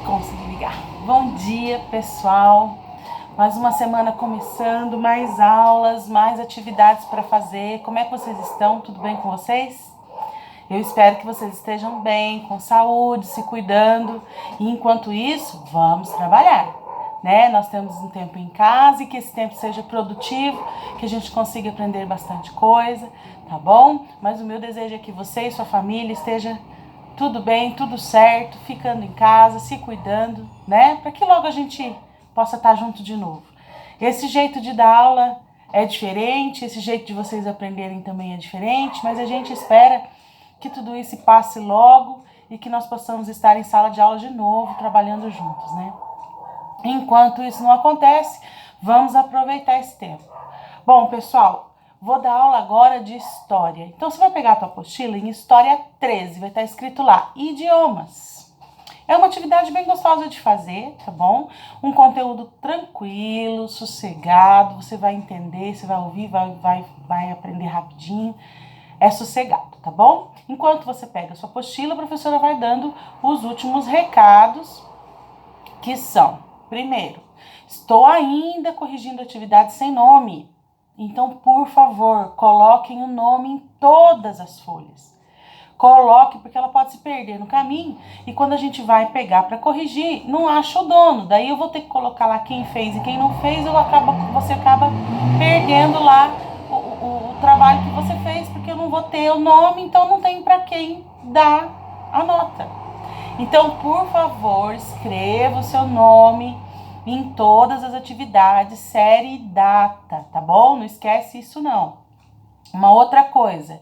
Consegui ligar. Bom dia, pessoal. Mais uma semana começando, mais aulas, mais atividades para fazer. Como é que vocês estão? Tudo bem com vocês? Eu espero que vocês estejam bem, com saúde, se cuidando. E enquanto isso, vamos trabalhar, né? Nós temos um tempo em casa e que esse tempo seja produtivo, que a gente consiga aprender bastante coisa, tá bom? Mas o meu desejo é que você e sua família estejam tudo bem, tudo certo, ficando em casa, se cuidando, né? Para que logo a gente possa estar junto de novo. Esse jeito de dar aula é diferente, esse jeito de vocês aprenderem também é diferente, mas a gente espera que tudo isso passe logo e que nós possamos estar em sala de aula de novo, trabalhando juntos, né? Enquanto isso não acontece, vamos aproveitar esse tempo. Bom, pessoal, vou dar aula agora de história. Então, você vai pegar a tua apostila em História 13, vai estar escrito lá, idiomas. É uma atividade bem gostosa de fazer, tá bom? Um conteúdo tranquilo, sossegado, você vai entender, você vai ouvir, vai aprender rapidinho. É sossegado, tá bom? Enquanto você pega a sua apostila, a professora vai dando os últimos recados, que são, primeiro, estou ainda corrigindo atividades sem nome. Então, por favor, coloquem o nome em todas as folhas. Coloque, porque ela pode se perder no caminho e quando a gente vai pegar para corrigir, não acha o dono. Daí eu vou ter que colocar lá quem fez e quem não fez, você acaba perdendo lá o trabalho que você fez, porque eu não vou ter o nome, então não tem para quem dar a nota. Então, por favor, escreva o seu nome em todas as atividades, série e data, tá bom? Não esquece isso não. Uma outra coisa,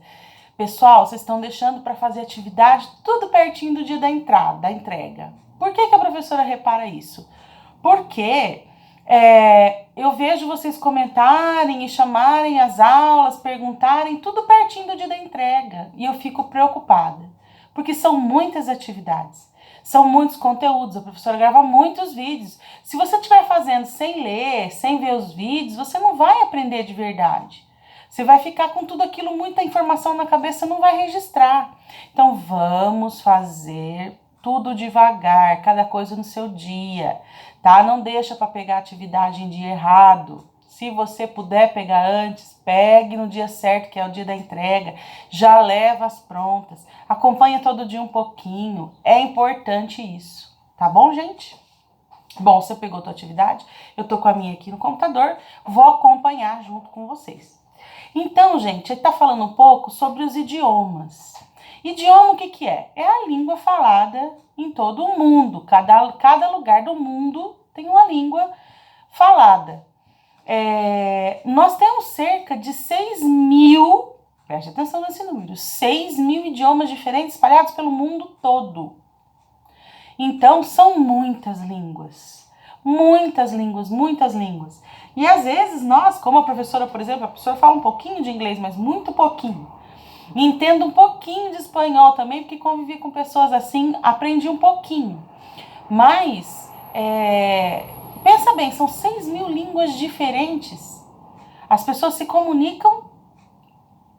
pessoal, vocês estão deixando para fazer atividade tudo pertinho do dia da entrega. Por que a professora repara isso? Porque eu vejo vocês comentarem e chamarem as aulas, perguntarem tudo pertinho do dia da entrega e eu fico preocupada, porque são muitas atividades. São muitos conteúdos, a professora grava muitos vídeos. Se você estiver fazendo sem ler, sem ver os vídeos, você não vai aprender de verdade. Você vai ficar com tudo aquilo, muita informação na cabeça, não vai registrar. Então, vamos fazer tudo devagar, cada coisa no seu dia, tá? Não deixa para pegar a atividade em dia errado. Se você puder pegar antes, pegue no dia certo, que é o dia da entrega. Já leva as prontas. Acompanha todo dia um pouquinho. É importante isso. Tá bom, gente? Bom, você pegou a tua atividade? Eu tô com a minha aqui no computador. Vou acompanhar junto com vocês. Então, gente, ele tá falando um pouco sobre os idiomas. Idioma, o que é? É a língua falada em todo o mundo. Cada lugar do mundo tem uma língua falada. Nós temos cerca de 6.000, preste atenção nesse número, 6.000 idiomas diferentes espalhados pelo mundo todo. Então, são muitas línguas. Muitas línguas, muitas línguas. E às vezes nós, como a professora, por exemplo, a professora fala um pouquinho de inglês, mas muito pouquinho. Entendo um pouquinho de espanhol também, porque convivi com pessoas assim, aprendi um pouquinho. Mas, pensa bem, são 6.000 línguas diferentes. As pessoas se comunicam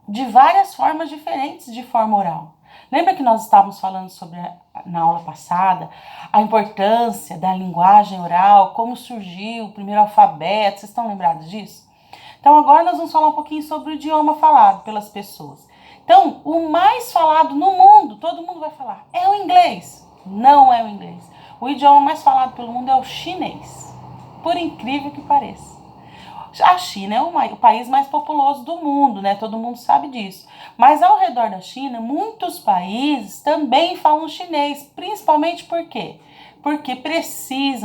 de várias formas diferentes de forma oral. Lembra que nós estávamos falando sobre, na aula passada, a importância da linguagem oral, como surgiu o primeiro alfabeto, vocês estão lembrados disso? Então agora nós vamos falar um pouquinho sobre o idioma falado pelas pessoas. Então, o mais falado no mundo, todo mundo vai falar, é o inglês. Não é o inglês. O idioma mais falado pelo mundo é o chinês, por incrível que pareça. A China é o país mais populoso do mundo, né? Todo mundo sabe disso. Mas ao redor da China, muitos países também falam chinês, principalmente por quê? Porque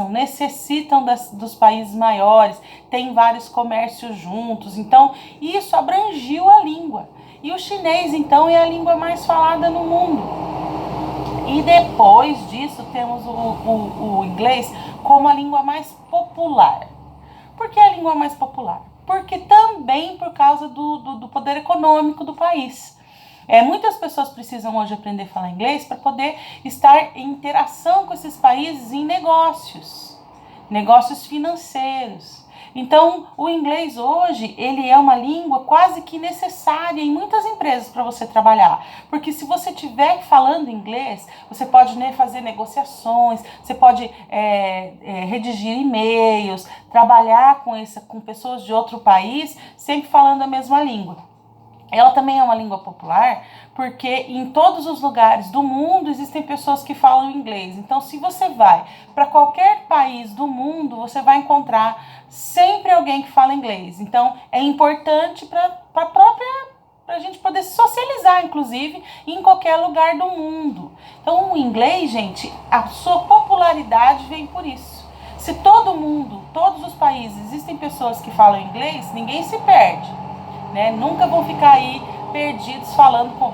necessitam dos países maiores, tem vários comércios juntos, então isso abrangiu a língua. E o chinês, então, é a língua mais falada no mundo. E depois disso temos o inglês como a língua mais popular. Por que a língua mais popular? Porque também por causa do poder econômico do país. Muitas pessoas precisam hoje aprender a falar inglês para poder estar em interação com esses países em negócios financeiros. Então, o inglês hoje, ele é uma língua quase que necessária em muitas empresas para você trabalhar. Porque se você estiver falando inglês, você pode fazer negociações, você pode redigir e-mails, trabalhar com pessoas de outro país, sempre falando a mesma língua. Ela também é uma língua popular, porque em todos os lugares do mundo existem pessoas que falam inglês. Então, se você vai para qualquer país do mundo, você vai encontrar sempre alguém que fala inglês. Então, é importante para a gente poder se socializar, inclusive, em qualquer lugar do mundo. Então, o inglês, gente, a sua popularidade vem por isso. Se todo mundo, todos os países, existem pessoas que falam inglês, ninguém se perde. Né? Nunca vão ficar aí perdidos falando com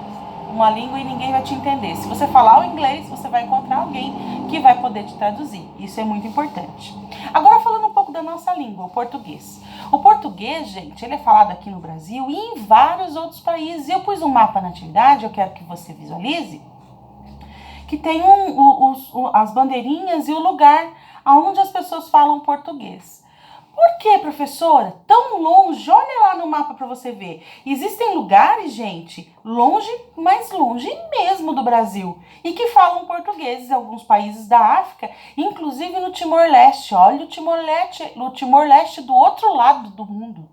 uma língua e ninguém vai te entender. Se você falar o inglês, você vai encontrar alguém que vai poder te traduzir. Isso é muito importante. Agora falando um pouco da nossa língua, o português. O português, gente, ele é falado aqui no Brasil e em vários outros países. Eu pus um mapa na atividade, eu quero que você visualize, que tem as bandeirinhas e o lugar onde as pessoas falam português. Por que, professora? Tão longe? Olha lá no mapa para você ver. Existem lugares, gente, longe, mais longe mesmo do Brasil, e que falam português em alguns países da África, inclusive no Timor-Leste. Olha o Timor-Leste do outro lado do mundo.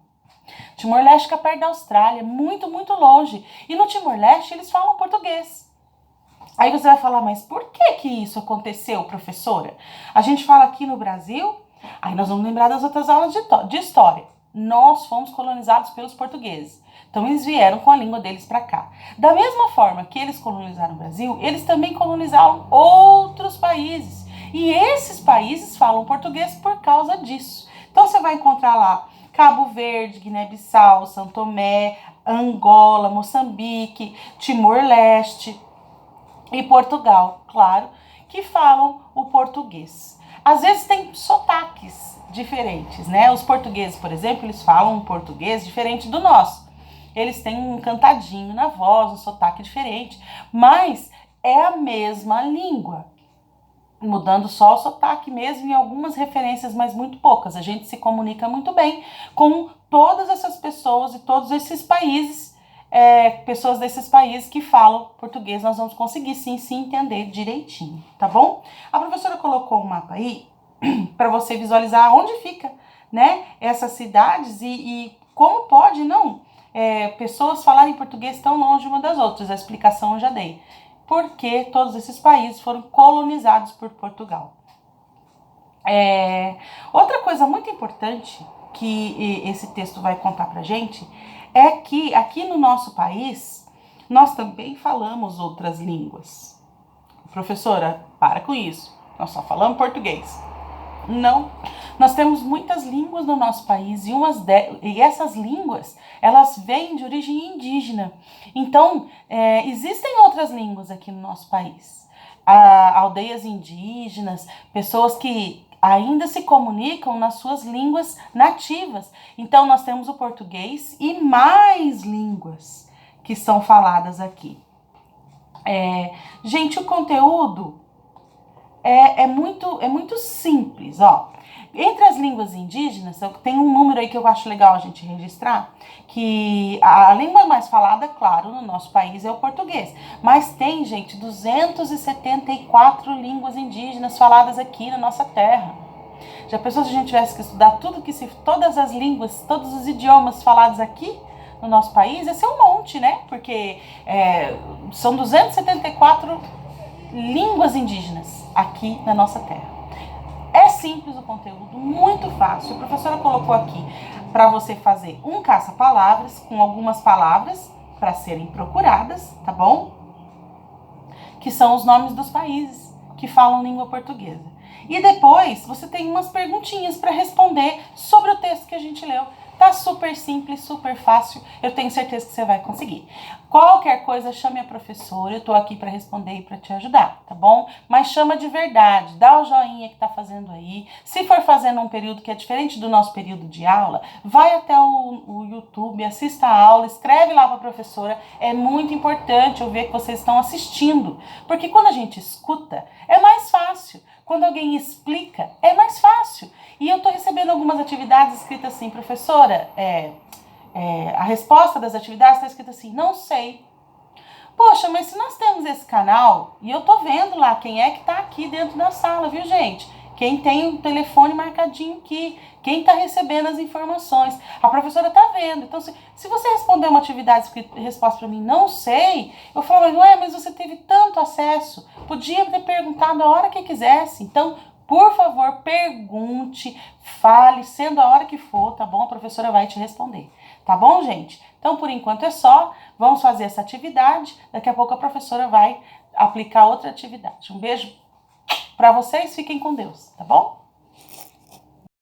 Timor-Leste fica perto da Austrália, muito, muito longe. E no Timor-Leste eles falam português. Aí você vai falar, mas por que isso aconteceu, professora? A gente fala aqui no Brasil... Aí nós vamos lembrar das outras aulas de história. Nós fomos colonizados pelos portugueses. Então eles vieram com a língua deles para cá. Da mesma forma que eles colonizaram o Brasil, eles também colonizaram outros países. E esses países falam português por causa disso. Então você vai encontrar lá Cabo Verde, Guiné-Bissau, São Tomé, Angola, Moçambique, Timor-Leste e Portugal, claro, que falam o português. Às vezes tem sotaques diferentes, né? Os portugueses, por exemplo, eles falam um português diferente do nosso. Eles têm um cantadinho na voz, um sotaque diferente, mas é a mesma língua, mudando só o sotaque mesmo e algumas referências, mas muito poucas. A gente se comunica muito bem com todas essas pessoas e todos esses países, pessoas desses países que falam português. Nós vamos conseguir sim se entender direitinho, tá bom? A professora colocou um mapa aí para você visualizar onde fica, né, essas cidades e como pode pessoas falarem português tão longe uma das outras. A explicação eu já dei. Porque todos esses países foram colonizados por Portugal. Outra coisa muito importante que esse texto vai contar pra gente é que aqui no nosso país nós também falamos outras línguas. Professora, para com isso, nós só falamos português. Não, nós temos muitas línguas no nosso país e essas línguas, elas vêm de origem indígena. Então, existem outras línguas aqui no nosso país. Aldeias indígenas, pessoas que ainda se comunicam nas suas línguas nativas. Então, nós temos o português e mais línguas que são faladas aqui. Gente, o conteúdo é muito simples, ó. Entre as línguas indígenas, tem um número aí que eu acho legal a gente registrar, que a língua mais falada, claro, no nosso país é o português, mas tem, gente, 274 línguas indígenas faladas aqui na nossa terra. Já pensou se a gente tivesse que estudar todas as línguas, todos os idiomas falados aqui no nosso país? Ia ser um monte, né? Porque são 274 línguas indígenas aqui na nossa terra. É simples o conteúdo, muito fácil. A professora colocou aqui para você fazer um caça-palavras com algumas palavras para serem procuradas, tá bom? Que são os nomes dos países que falam língua portuguesa. E depois você tem umas perguntinhas para responder sobre o texto que a gente leu. Tá super simples, super fácil. Eu tenho certeza que você vai conseguir. Qualquer coisa, chame a professora. Eu tô aqui para responder e para te ajudar, tá bom? Mas chama de verdade. Dá o joinha que tá fazendo aí. Se for fazendo um período que é diferente do nosso período de aula, vai até o YouTube, assista a aula, escreve lá para a professora. É muito importante eu ver que vocês estão assistindo. Porque quando a gente escuta, é mais fácil. Quando alguém explica, é mais fácil. E eu tô recebendo algumas atividades escritas assim, professora, a resposta das atividades está escrita assim, não sei. Poxa, mas se nós temos esse canal, e eu tô vendo lá quem é que tá aqui dentro da sala, viu, gente? Quem tem o telefone marcadinho aqui, quem tá recebendo as informações. A professora tá vendo. Então, se você responder uma atividade escrita, resposta para mim, não sei, eu falo, mas você teve tanto acesso, podia ter perguntado a hora que quisesse. Então, por favor, pergunte, fale, sendo a hora que for, tá bom? A professora vai te responder. Tá bom, gente? Então, por enquanto é só. Vamos fazer essa atividade. Daqui a pouco a professora vai aplicar outra atividade. Um beijo para vocês. Fiquem com Deus, tá bom?